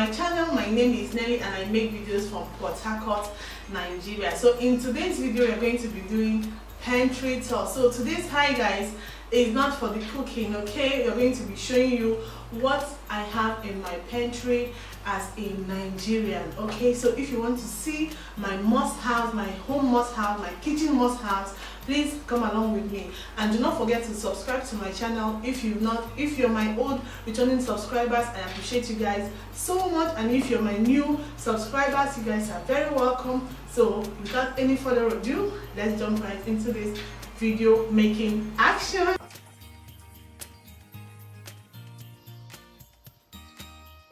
my channel. My name is Nelly and I make videos from Port Harcourt, Nigeria. So in today's video we're going to be doing pantry tour. So today's hi guys is not for the cooking, okay? We're going to be showing you what I have in my pantry as a Nigerian, okay? So if you want to see my must-haves, my home must-haves, my kitchen must-haves, please come along with me, and do not forget to subscribe to my channel. If you're my old returning subscribers, I appreciate you guys so much, and if you're my new subscribers, you guys are very welcome. So without any further ado, let's jump right into this video making action.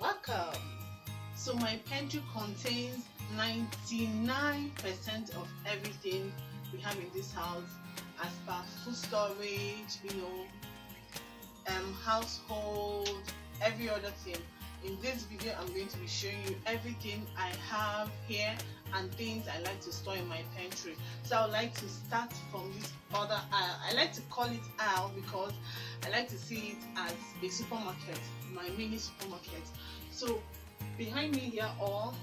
Welcome. So my pantry contains 99% of everything we have in this house as per food storage, household, every other thing. In this video I'm going to be showing you everything I have here and things I like to store in my pantry. So I would like to start from this other aisle. I like to call it aisle because I like to see it as a supermarket, my mini supermarket. So behind me here, or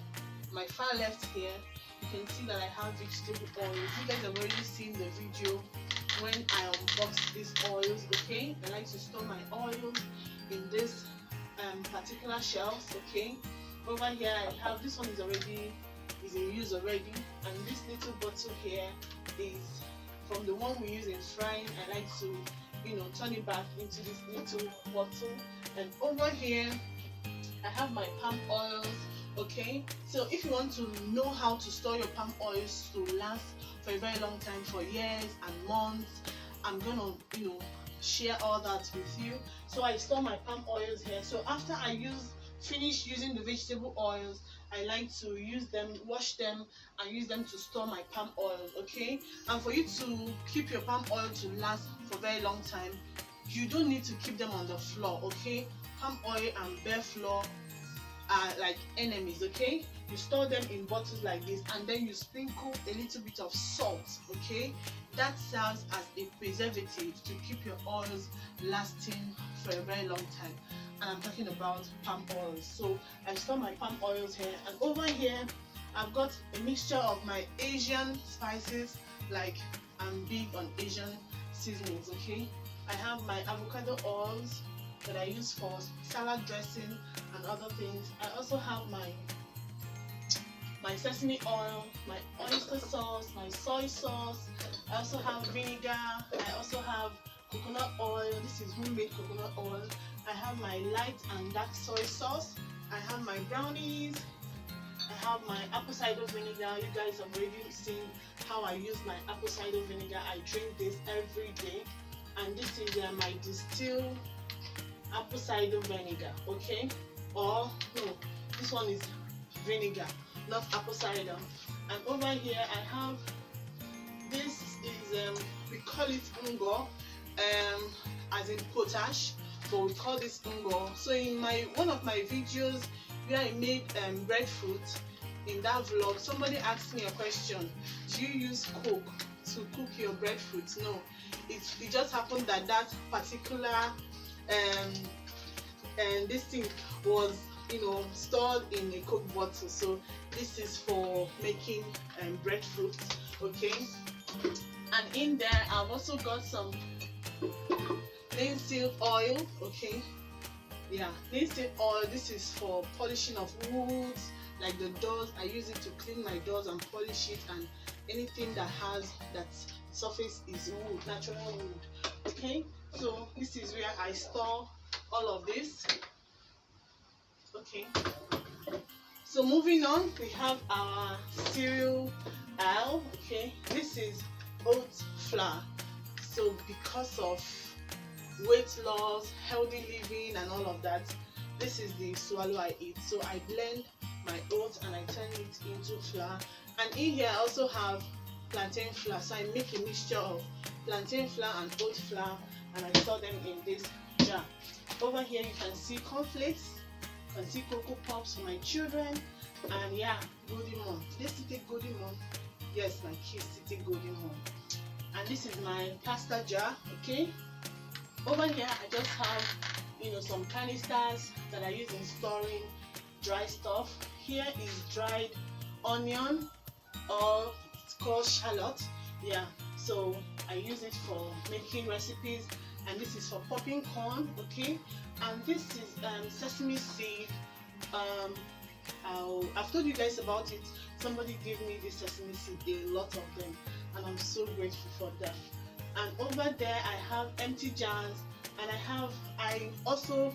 my far left here, you can see that I have vegetable oils. You guys have already seen the video when I unboxed these oils, okay? I like to store my oils in this particular shelves, okay? Over here I have, this one is in use already, and this little bottle here is from the one we use in frying. I like to turn it back into this little bottle. And over here I have my palm oils, okay? So if you want to know how to store your palm oils to last for a very long time, for years and months, I'm gonna share all that with you. So I store my palm oils here. So after I finish using the vegetable oils, I like to use them, wash them, and use them to store my palm oils, okay? And for you to keep your palm oil to last for a very long time, you don't need to keep them on the floor, okay? Palm oil and bare floor are like enemies, okay? You store them in bottles like this, and then you sprinkle a little bit of salt, okay? That serves as a preservative to keep your oils lasting for a very long time. And I'm talking about palm oils. So I store my palm oils here, and over here I've got a mixture of my Asian spices. Like, I'm big on Asian seasonings, okay? I have my avocado oils that I use for salad dressing and other things. I also have my sesame oil, my oyster sauce, my soy sauce. I also have vinegar. I also have coconut oil. This is homemade coconut oil. I have my light and dark soy sauce. I have my brownies. I have my apple cider vinegar. You guys have already seen how I use my apple cider vinegar. I drink this every day. And this is my distilled apple cider vinegar, okay? Or no, this one is vinegar, not apple cider. And over here I have, this is we call it ungo, as in potash, but we call this ungo. So in one of my videos where I made breadfruit, in that vlog somebody asked me a question: do you use coke to cook your breadfruit? No, it just happened that particular and this thing was stored in a Coke bottle. So this is for making breadfruit, okay? And in there I've also got some linseed oil, okay? Yeah, linseed oil. This is for polishing of woods, like the doors. I use it to clean my doors and polish it, and anything that surface is wood, natural wood, okay? So this is where I store all of this, okay? So moving on, we have our cereal aisle, okay? This is oat flour. So because of weight loss, healthy living and all of that, this is the swallow I eat. So I blend my oats and I turn it into flour. And in here I also have plantain flour. So I make a mixture of plantain flour and oat flour, and I store them in this jar. Over here you can see cornflakes, you can see Cocoa Pops for my children, and yeah, Golden Mon. Let's take Golden Mon. Yes, my kids take Golden Mon. And this is my pasta jar, okay? Over here I just have some canisters that I use in storing dry stuff. Here is dried onion, or it's called shallot. Yeah, so I use it for making recipes, and this is for popping corn. Okay, and this is sesame seed. I've told you guys about it. Somebody gave me this sesame seed, a lot of them, and I'm so grateful for them. And over there I have empty jars, and I also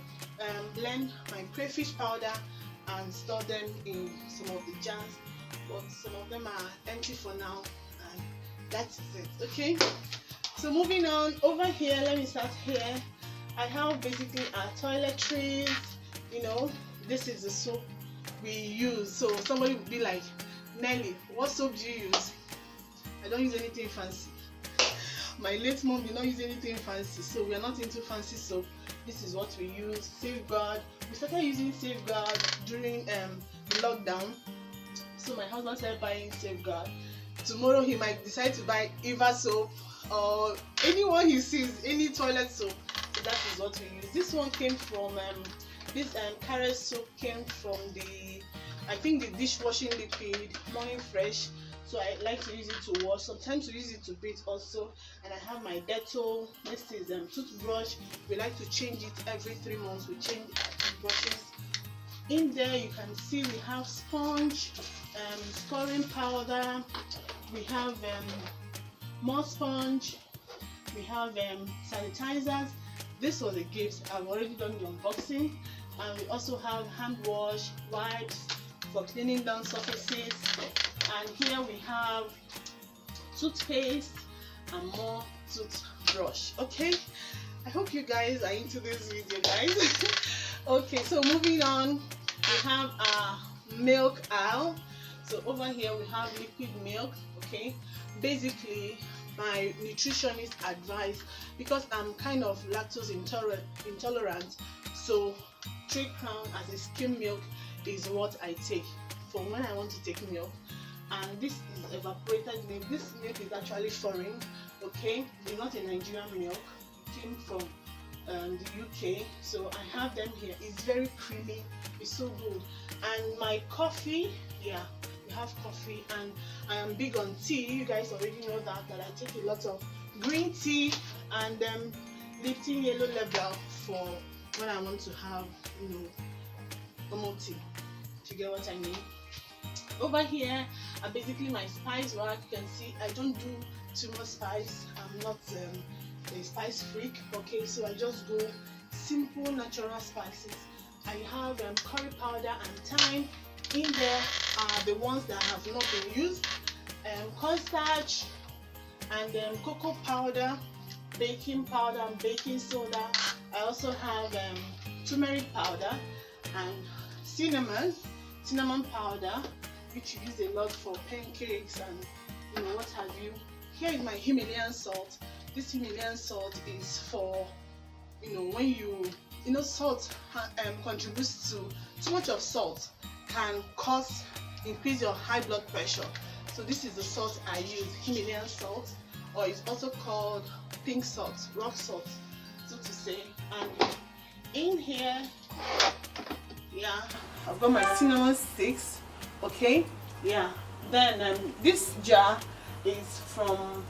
blend my crayfish powder and store them in some of the jars, but some of them are empty for now, and that is it. Okay, so moving on, over here, let me start here. I have basically our toiletries. You know, this is the soap we use. So somebody would be like, Nelly, what soap do you use? I don't use anything fancy. My late mom did not use anything fancy, so we are not into fancy soap. This is what we use. Safeguard. We started using Safeguard during the lockdown, so my husband started buying Safeguard. Tomorrow he might decide to buy Eva soap or anyone he sees, any toilet soap. So that is what we use. This one came from this carrot soap came from I think the dishwashing liquid Morning Fresh. So I like to use it to wash, sometimes to use it to bathe also. And I have my Dettol. This is toothbrush. We like to change it every 3 months. We change toothbrushes. In there you can see we have sponge, scoring powder, we have more sponge, we have sanitizers. This was a gift. I've already done the unboxing. And we also have hand wash, wipes for cleaning down surfaces. And here we have toothpaste and more toothbrush. Okay, I hope you guys are into this video, guys. Okay, so moving on, we have our milk aisle. So over here we have liquid milk. Okay, basically my nutritionist advice, because I'm kind of lactose intolerant, so 3 Crown as a skim milk is what I take for when I want to take milk. And this is evaporated milk. This milk is actually foreign. Okay, it's not a Nigerian milk. It came from the UK, so I have them here. It's very creamy, it's so good. And my coffee, yeah, we have coffee, and I am big on tea. You guys already know that I take a lot of green tea and Lipton yellow label for when I want to have, you know, normal tea. If you get what I mean. Over here are basically my spice rack. You can see I don't do too much spice. I'm not a spice freak. Okay, so I just go simple natural spices. I have curry powder and thyme. In there are the ones that have not been used, cornstarch and cocoa powder, baking powder and baking soda. I also have turmeric powder and cinnamon powder, which you use a lot for pancakes and you know what have you. Here is my Himalayan salt. This Himalayan salt is for, you know, when you know salt contributes to too much of salt can increase your high blood pressure. So this is the salt I use, Himalayan salt, or it's also called pink salt, rock salt, so to say. And in here, yeah, I've got my cinnamon sticks. Okay, yeah. Then this jar is from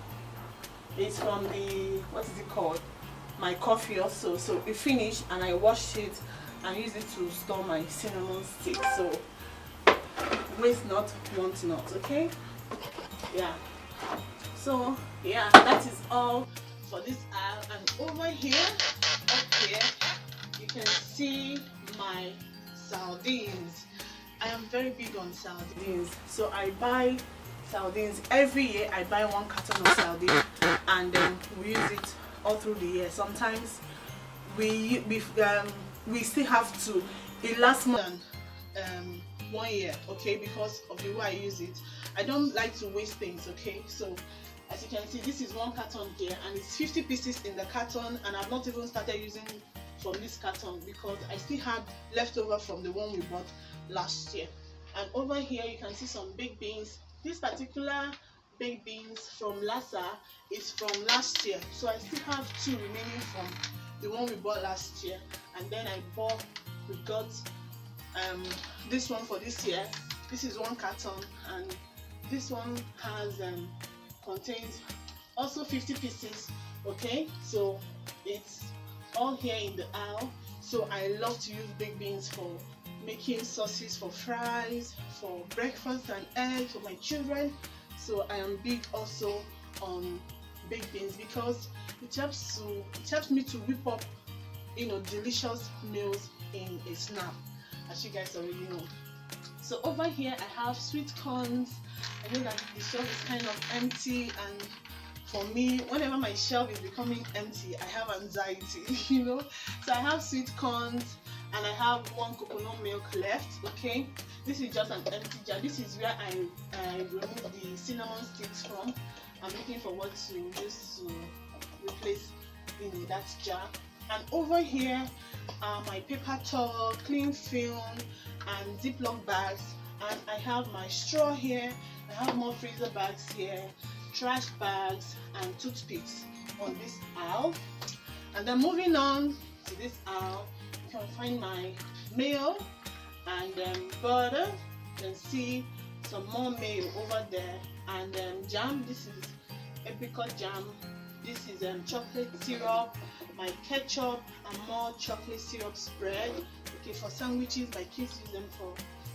the, what is it called, my coffee also. So it finished and I washed it and use it to store my cinnamon sticks. So waste not, want not. Okay, yeah. So yeah, that is all for this aisle. And over here, up here, you can see my sardines. I am very big on sardines, so I buy sardines every year. I buy 1 carton of sardines, and then we use it all through the year. Sometimes we still have to. It lasts more than 1 year, okay, because of the way I use it. I don't like to waste things, okay. So as you can see, this is 1 carton here, and it's 50 pieces in the carton, and I've not even started using from this carton because I still had leftover from the one we bought last year. And over here you can see some baked beans. This particular baked beans from Lassa is from last year, so I still have 2 remaining from the one we bought last year. And then we got this one for this year. This is 1 carton, and this one has contains also 50 pieces. Okay, so it's all here in the aisle. So I love to use baked beans for making sauces for fries, for breakfast and eggs for my children. So I am big also on baked beans because it helps me to whip up, you know, delicious meals in a snap, as you guys already know. So over here I have sweet corns. I know that the shelf is kind of empty, and for me, whenever my shelf is becoming empty, I have anxiety, you know. So I have sweet corns, and I have 1 coconut milk left. Okay, this is just an empty jar. This is where I remove the cinnamon sticks from. I'm looking for what to use to replace in that jar. And over here are my paper towel, cling film, and Ziploc bags. And I have my straw here. I have more freezer bags here, trash bags, and toothpicks on this aisle. And then moving on to this aisle, you can find my mayo and butter. You can see some more mayo over there, and jam. This is apricot jam. This is chocolate syrup, my ketchup, and more chocolate syrup spread. Okay, for sandwiches, my kids use them for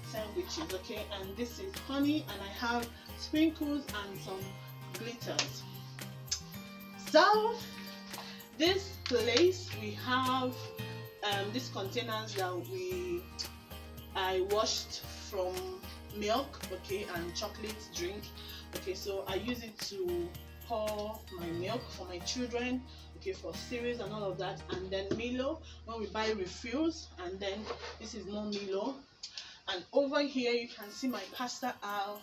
sandwiches. Okay, and this is honey, and I have sprinkles and some glitters. So this place, we have these containers that I washed from milk, okay, and chocolate drink. Okay, so I use it to pour my milk for my children, okay, for cereals and all of that. And then Milo when we buy refills, and then this is more Milo. And over here you can see my pasta aisle.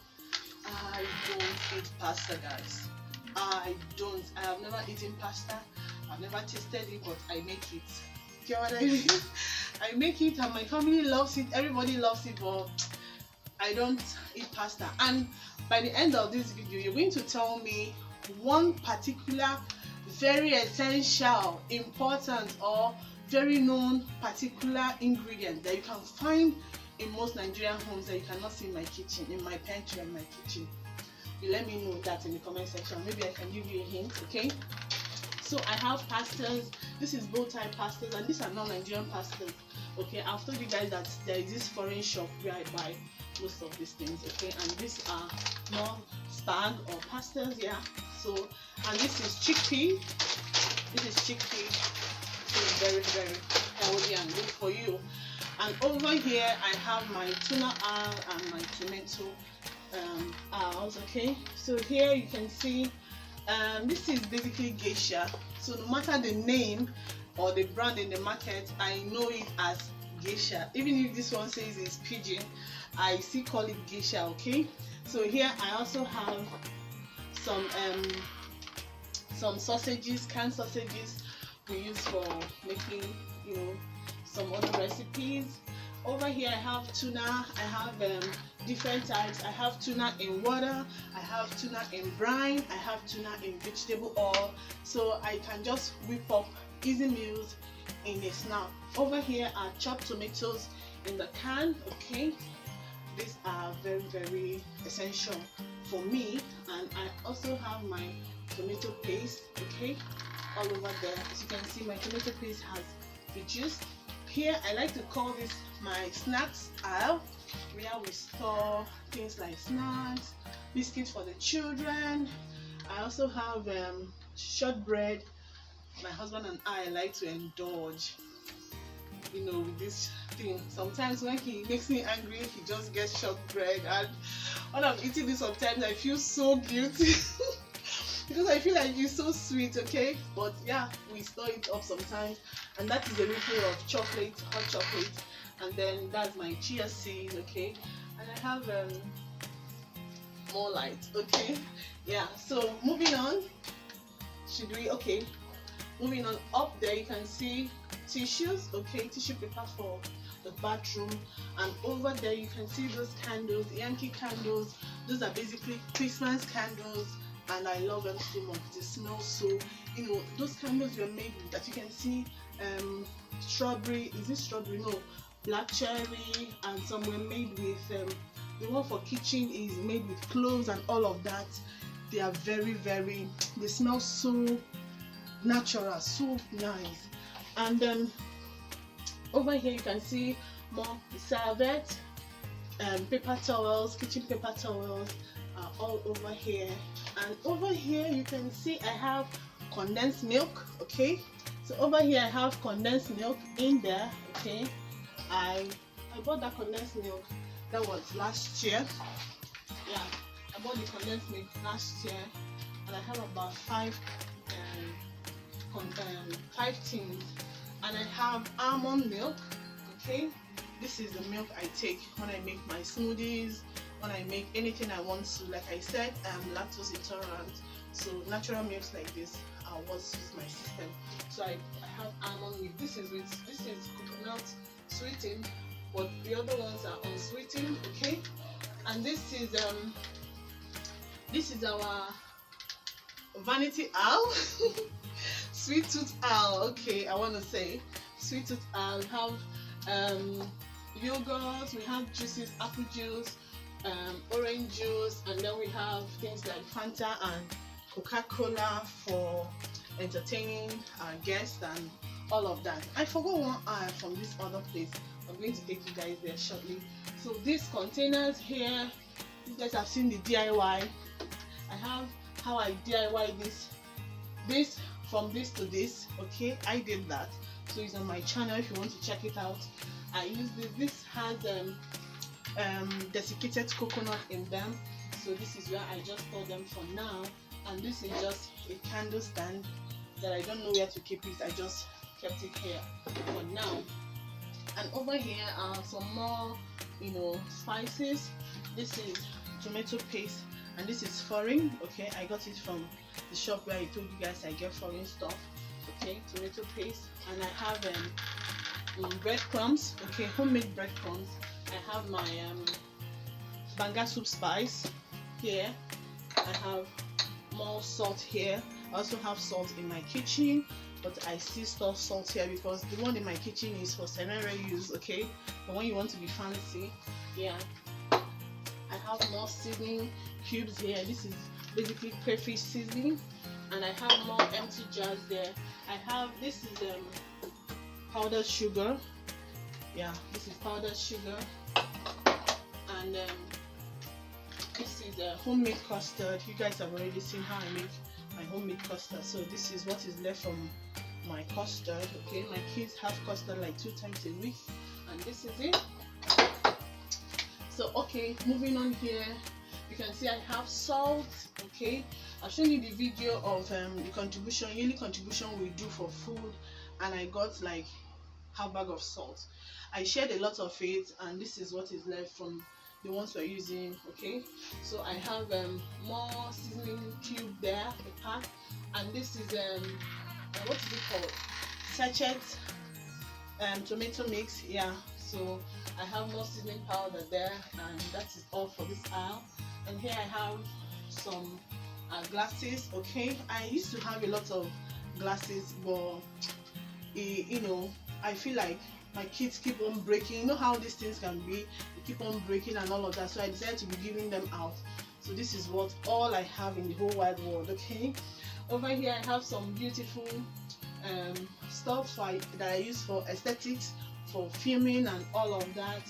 I don't eat pasta, guys. I have never eaten pasta. I've never tasted it, but I make it. You know what I mean? I make it, and my family loves it. Everybody loves it, but I don't eat pasta. And by the end of this video, you're going to tell me one particular, very essential, important, or very known particular ingredient that you can find in most Nigerian homes that you cannot see in my kitchen, in my pantry and my kitchen. You let me know that in the comment section. Maybe I can give you a hint. Okay, so I have pastas. This is bow tie pastas, and these are not Nigerian pastas. Okay, I've told you guys that there is this foreign shop where I buy most of these things. Okay, and these are more spag or pastas. Yeah, so, and this is chickpea. This is chickpea. It's very, very healthy and good for you. And over here I have my tuna aisle and my tomato aisles. Okay, so here you can see this is basically geisha. So no matter the name or the brand in the market, I know it as geisha. Even if this one says it's pigeon, I still call it geisha. Okay, so here I also have some sausages, canned sausages we use for making, you know, some other recipes. Over here I have tuna. I have different types. I have tuna in water, I have tuna in brine, I have tuna in vegetable oil, so I can just whip up easy meals in a snap. Over here are chopped tomatoes in the can. Okay, these are very, very essential for me. And I also have my tomato paste, okay, all over there. As you can see, my tomato paste has reduced. Here I like to call this my snacks aisle, where we store things like snacks, biscuits for the children. I also have shortbread. My husband and I like to indulge, you know, with this thing. Sometimes when he makes me angry, he just gets shortbread, and when I'm eating this, sometimes I feel so guilty because I feel like it's so sweet. Okay, but yeah, we store it up sometimes, and that is a refill of chocolate, hot chocolate. And then that's my chia seed. Okay, and I have more light. Okay, yeah, so moving on, okay, moving on, up there you can see tissues. Okay, tissue paper for the bathroom. And over there you can see those candles, Yankee candles. Those are basically Christmas candles, and I love them so much. They smell so, you know, those candles were made with, that you can see, strawberry, is it strawberry? No, black cherry, and some were made with the one for kitchen is made with cloves and all of that. They are very, they smell so natural, so nice. And then over here you can see more serviette, paper towels, kitchen paper towels are all over here. And over here you can see I have condensed milk. Okay, so over here I have condensed milk in there. Okay, I bought that condensed milk, that was last year. Yeah, I bought the condensed milk last year, and I have about five tins. And I have almond milk. Okay, this is the milk I take when I make my smoothies, when I make anything I want to. Like I said, I'm lactose intolerant, so natural milks like this are what suits my system. So I have almond milk. This is coconut sweetened, but the other ones are unsweetened. Okay, and this is our vanity owl. Sweet tooth owl. Okay, I want to say sweet tooth owl. We have yogurt, we have juices, apple juice, orange juice, and then we have things like Fanta and Coca-Cola for entertaining our guests and all of that. I forgot one eye from this other place. I'm going to take you guys there shortly. So these containers here, you guys have seen the DIY. I have how I DIY this from this to this. Okay, I did that, so it's on my channel if you want to check it out. I use this has desiccated coconut in them, so this is where I just store them for now. And this is just a candle stand that I don't know where to keep it. I just kept it here for now. And over here are some more, spices. This is tomato paste, and this is foreign. Okay, I got it from the shop where I told you guys I get foreign stuff. Okay, tomato paste. And I have breadcrumbs. Okay, homemade breadcrumbs. I have my banga soup spice here. I have more salt here. I also have salt in my kitchen, but I still store salt here because the one in my kitchen is for Senere use. Okay, but when you want to be fancy, yeah. I have more seasoning cubes here. This is basically crayfish seasoning, and I have more empty jars there. This is powdered sugar. Yeah, this is powdered sugar, and this is a homemade custard. You guys have already seen how I make my homemade custard, so this is what is left from my custard. Okay, my kids have custard like 2 times a week, and this is it. So okay, moving on here, you can see I have salt. Okay, I'll show you the video of the yearly contribution we do for food, and I got like half bag of salt. I shared a lot of it, and this is what is left from the ones we're using. Okay, so I have more seasoning cube there, a pack, and this is what is it called, sachet tomato mix. Yeah, so I have more seasoning powder there, and that is all for this aisle. And here I have some glasses. Okay, I used to have a lot of glasses, but I feel like my kids keep on breaking. You know how these things can be, they keep on breaking and all of that, so I decided to be giving them out. So this is what all I have in the whole wide world. Okay, over here I have some beautiful stuff that I use for aesthetics, for filming and all of that.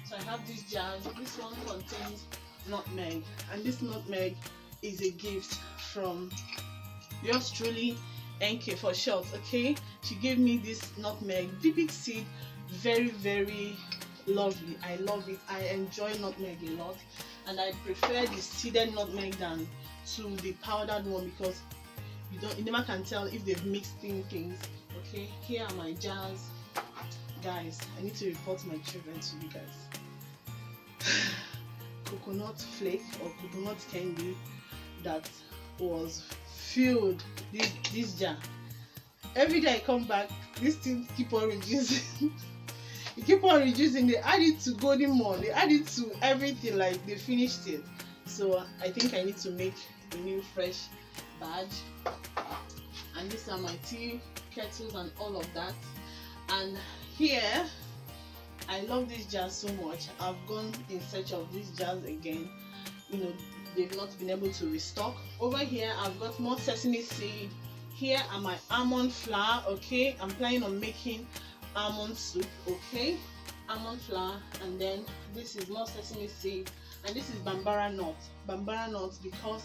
So I have these jars. This one contains nutmeg, and this nutmeg is a gift from yours truly, NK for short. Okay, she gave me this nutmeg, big seed, very lovely. I love it. I enjoy nutmeg a lot, and I prefer the seeded nutmeg than to the powdered one because you never can tell if they've mixed things. Okay, here are my jars. Guys, I need to report my children to you guys. Coconut flake or coconut candy that was filled this jar. Every day I come back, these things keep on reducing. You keep on reducing. They add it to golden morn, they add it to everything, like they finished it. So I think I need to make a new fresh badge. And these are my tea kettles and all of that. And here I love these jars so much. I've gone in search of these jars again. You know, they've not been able to restock. Over here I've got more sesame seed. Here are my almond flour. Okay, I'm planning on making almond soup. Okay, almond flour, and then this is more sesame seed, and this is bambara nut. Bambara nut, because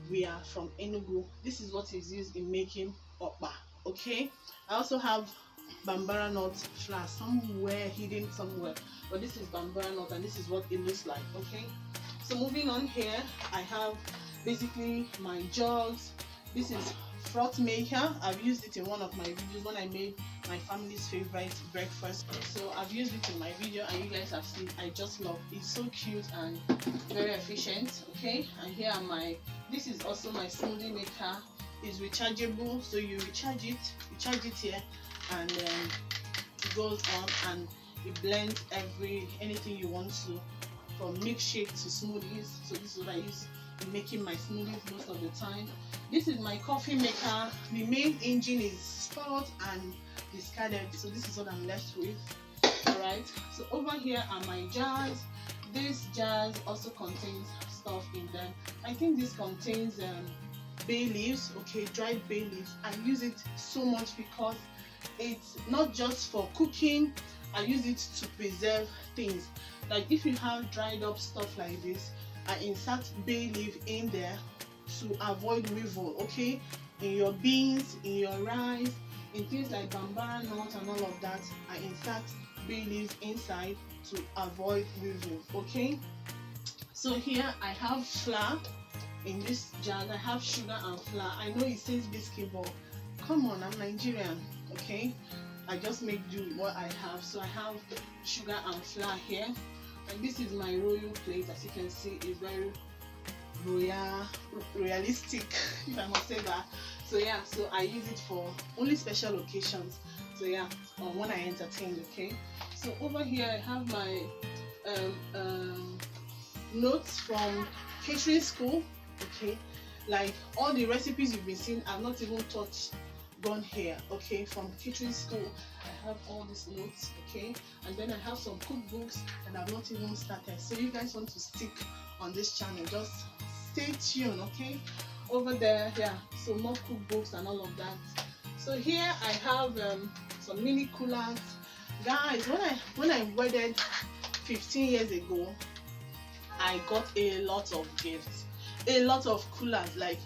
we are from Enugu, this is what is used in making okpa. Okay, I also have bambara nut flour somewhere hidden somewhere, but this is bambara nut and this is what it looks like. Okay, so moving on, here I have basically my jugs. This is froth maker. I've used it in one of my videos when I made my family's favorite breakfast, so I've used it in my video and you guys have seen. I just love it. It's so cute and very efficient. Okay, and here are my, this is also my smoothie maker. It's rechargeable, so you charge it here, and then it goes on and it blends anything you want to, from milkshake to smoothies. So this is what I use in making my smoothies most of the time. This is my coffee maker. The main engine is spoiled and discarded, so this is what I'm left with. Alright, so over here are my jars. These jars also contains stuff in them. I think this contains bay leaves. Okay, dried bay leaves. I use it so much because it's not just for cooking. I use it to preserve things. Like if you have dried up stuff like this, I insert bay leaf in there to avoid weevil. Okay, in your beans, in your rice, in things like bambara nut and all of that, I insert bay leaves inside to avoid weevil. Okay, so here I have flour in this jar. I have sugar and flour. I know it says biscuit, but come on, I'm Nigerian. Okay, I just make do with what I have. So I have sugar and flour here, and this is my royal plate. As you can see, it's very realistic, if I must say that. So yeah, so I use it for only special occasions. So yeah, when I entertain. Okay, so over here I have my notes from catering school. Okay, like all the recipes you've been seeing, I've not even touched gone here. Okay, from catering school I have all these notes. Okay, and then I have some cookbooks that I've not even started. So you guys want to stick on this channel, just stay tuned. Okay, over there, yeah, so more cookbooks and all of that. So here I have some mini coolers. Guys, when I wedded 15 years ago, I got a lot of gifts, a lot of coolers. Like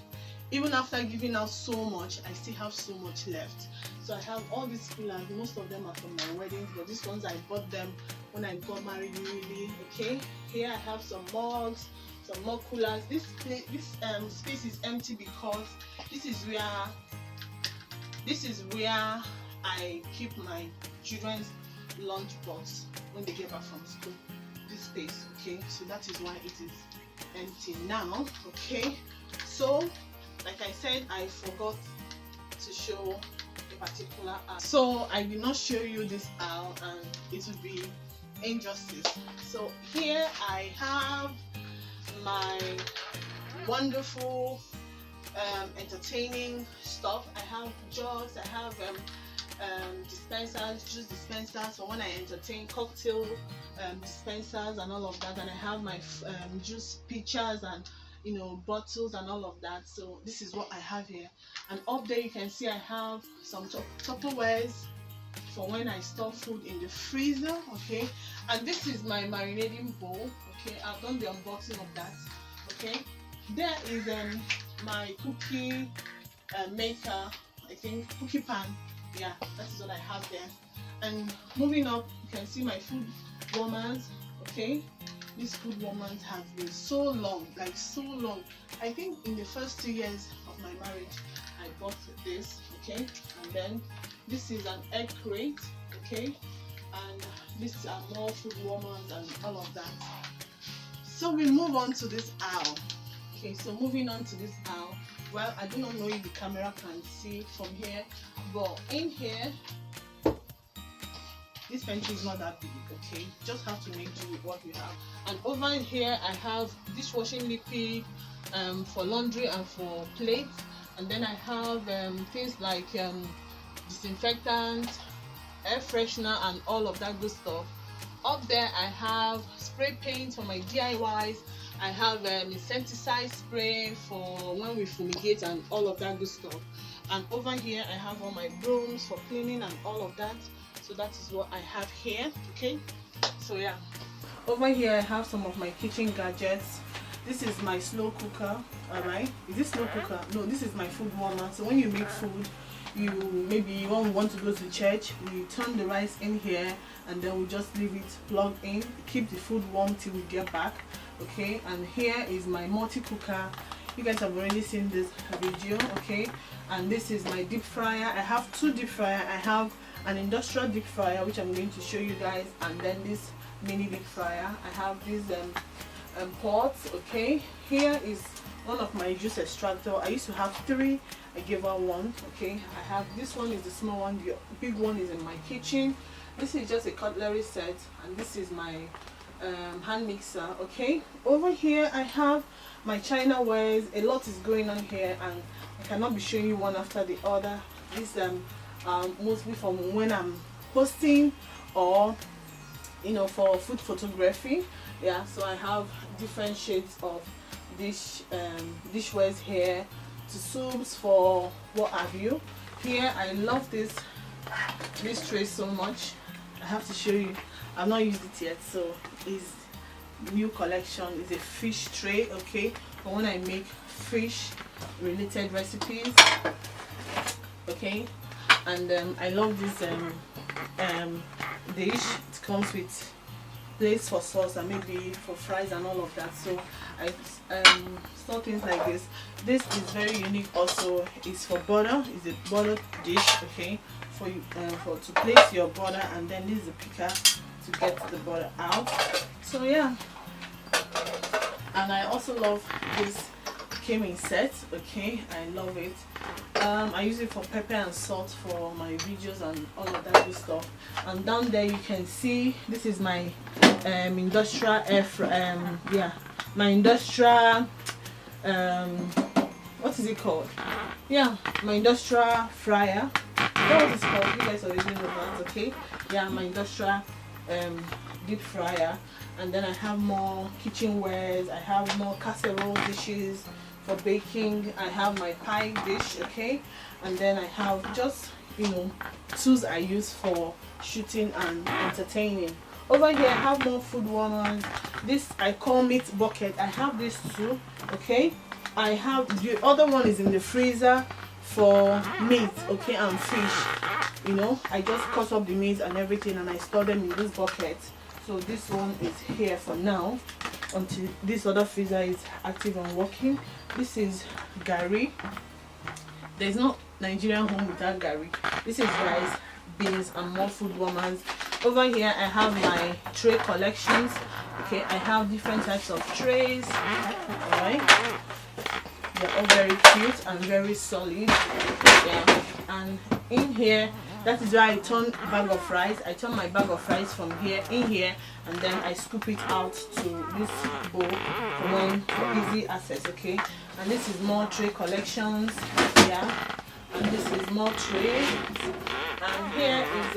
even after giving out so much, I still have so much left. So I have all these coolers. Most of them are from my wedding, but these ones I bought them when I got married newly. Okay, here I have some mugs, some more coolers. This space is empty because this is where I keep my children's lunch box when they get back from school. This space. Okay, so that is why it is empty now. Okay, so like I said, I forgot to show a particular aisle, so I did not show you this aisle and it would be injustice. So here I have my wonderful entertaining stuff. I have jugs, I have dispensers, juice dispensers for when I entertain, cocktail dispensers and all of that, and I have my juice pitchers and bottles and all of that. So this is what I have here, and up there you can see I have some Tupperwares for when I store food in the freezer. Okay, and this is my marinating bowl. Okay, I've done the unboxing of that. Okay, there is my cookie maker, I think cookie pan. Yeah, that is what I have there. And moving up, you can see my food warmers. Okay, these food warmers have been so long, like so long. I think in the first 2 years of my marriage I bought this. Okay, and then this is an egg crate. Okay, and these are more food warmers and all of that. So we move on to this aisle. Okay, so moving on to this aisle, well, I do not know if the camera can see from here, but in here, this pantry is not that big. Okay, just have to make do with what we have. And over here I have dishwashing liquid for laundry and for plates, and then I have things like disinfectant, air freshener and all of that good stuff. up there I have spray paint for my DIYs. I have insecticide spray for when we fumigate and all of that good stuff. And over here I have all my brooms for cleaning and all of that. So that is what I have here. Okay, so yeah, over here I have some of my kitchen gadgets. This is my slow cooker. All right, is this slow cooker? No, this is my food warmer. So when you make food, maybe you want to go to church, we turn the rice in here and then we just leave it plugged in, keep the food warm till we get back. Okay, and here is my multi cooker. You guys have already seen this video. Okay, and this is my deep fryer. I have two deep fryer. I have an industrial deep fryer which I'm going to show you guys, and then this mini deep fryer. I have these pots. Okay, here is one of my juice extractor. I used to have three, I gave her one. Okay, I have this one, is the small one, the big one is in my kitchen. This is just a cutlery set, and this is my hand mixer. Okay, over here I have my china wares. A lot is going on here and I cannot be showing you one after the other. This mostly from when I'm posting or for food photography. Yeah, so I have different shades of dishwares here, to soups, for what have you. Here I love this tray so much. I have to show you. I've not used it yet, so it's new collection. It's a fish tray. Okay, for when I make fish related recipes. Okay, and I love this dish. It comes with place for sauce and maybe for fries and all of that. So I saw things like this. This is very unique also. It's for butter. It's a butter dish. Okay, for you to place your butter, and then this is a picker to get the butter out. So yeah, and I also love this. Came in sets. Okay, I love it. I use it for pepper and salt for my videos and all of that good stuff. And down there you can see this is my industrial my industrial what is it called? Yeah, my industrial fryer. That what it's called. You guys already know that. Okay, yeah, my industrial deep fryer. And then I have more kitchenwares. I have more casserole dishes for baking. I have my pie dish. Okay, and then I have just tools I use for shooting and entertaining. Over here I have more food warmers. This I call meat bucket. I have this too. Okay, I have the other one is in the freezer for meat. Okay, and fish. I just cut up the meat and everything and I store them in this bucket. So this one is here for now until this other freezer is active and working. This is gari. There's no Nigerian home without gari. This is rice, beans, and more food warmers. Over here I have my tray collections. Okay, I have different types of trays. Alright, they're all very cute and very solid. Yeah, and in here, that is why I turn bag of rice. I turn my bag of rice from here in here, and then I scoop it out to this bowl for easy access. Okay, and this is more tray collections. Yeah, and this is more trays, and here is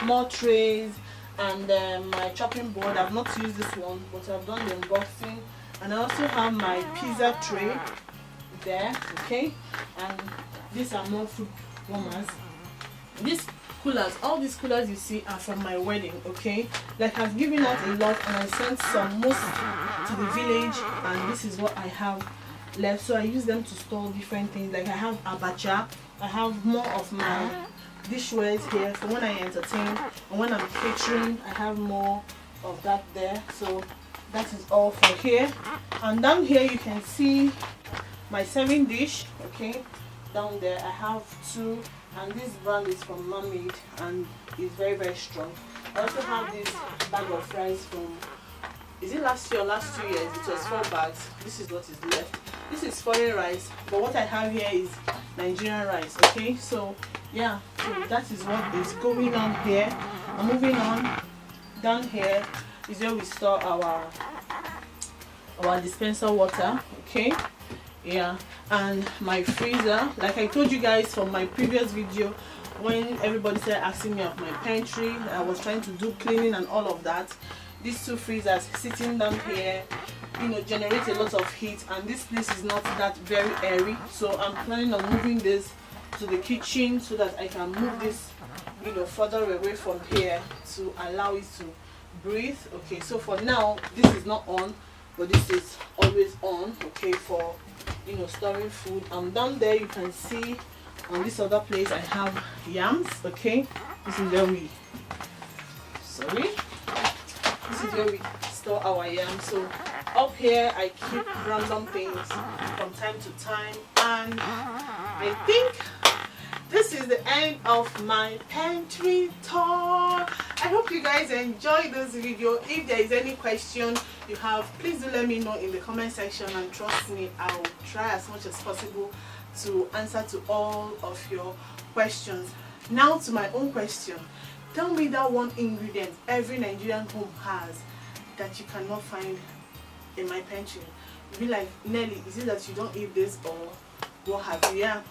more trays, and my chopping board. I've not used this one, but I've done the unboxing. And I also have my pizza tray there. Okay, and these are more food warmers. These coolers, all these coolers you see are from my wedding. Okay, like I've given out a lot and I sent some most to the village, and this is what I have left. So I use them to store different things. Like I have abacha. I have more of my dishwares here for when I entertain, and when I'm catering I have more of that there. So that is all for here. And down here you can see my serving dish. Okay, down there I have two, and this brand is from Mermaid and it's very, very strong. I also have this bag of rice from, is it last year or last 2 years? It was 4 bags. This is what is left. This is foreign rice, but what I have here is Nigerian rice. Okay, so yeah, so that is what is going on here. I'm moving on. Down here is where we store our dispenser water. Okay, yeah, and my freezer. Like I told you guys from my previous video, when everybody started asking me of my pantry, I was trying to do cleaning and all of that. These two freezers sitting down here, you know, generate a lot of heat, and this place is not that very airy, so I'm planning on moving this to the kitchen so that I can move this, you know, further away from here to allow it to breathe. Okay, so for now this is not on, but this is always on, okay, for, you know, storing food. Down there you can see on this other place I have yams. Okay, this is where we store our yams. So up here I keep random things from time to time, and I think this is the end of my pantry tour. I hope you guys enjoyed this video. If there is any question you have, please do let me know in the comment section, and trust me, I will try as much as possible to answer to all of your questions. Now to my own question. Tell me that one ingredient every Nigerian home has that you cannot find in my pantry. You'll be like, Nelly, is it that you don't eat this or what have you? Yeah.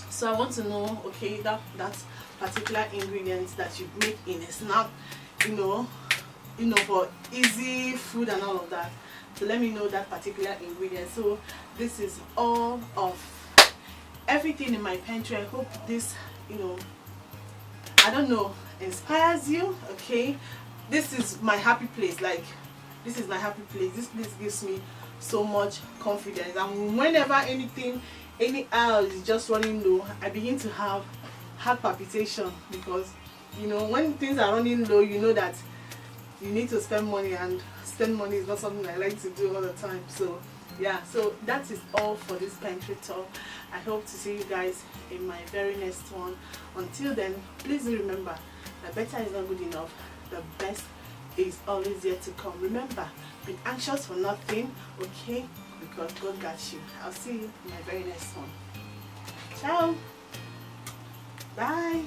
So I want to know, okay, that particular ingredient that you make in a snack, you know, for easy food and all of that. So let me know that particular ingredient. So this is all of everything in my pantry. I hope this, you know, I don't know, inspires you. Okay, this is my happy place. Like, this is my happy place. This place gives me so much confidence, and whenever any aisle is just running low, I begin to have heart palpitation, because, you know, when things are running low, you know that you need to spend money, and spend money is not something I like to do all the time. So yeah, so that is all for this pantry tour. I hope to see you guys in my very next one. Until then, please remember that better is not good enough. The best is always yet to come. Remember, be anxious for nothing, okay? Because God got you. I'll see you in my very next one. Ciao. Bye.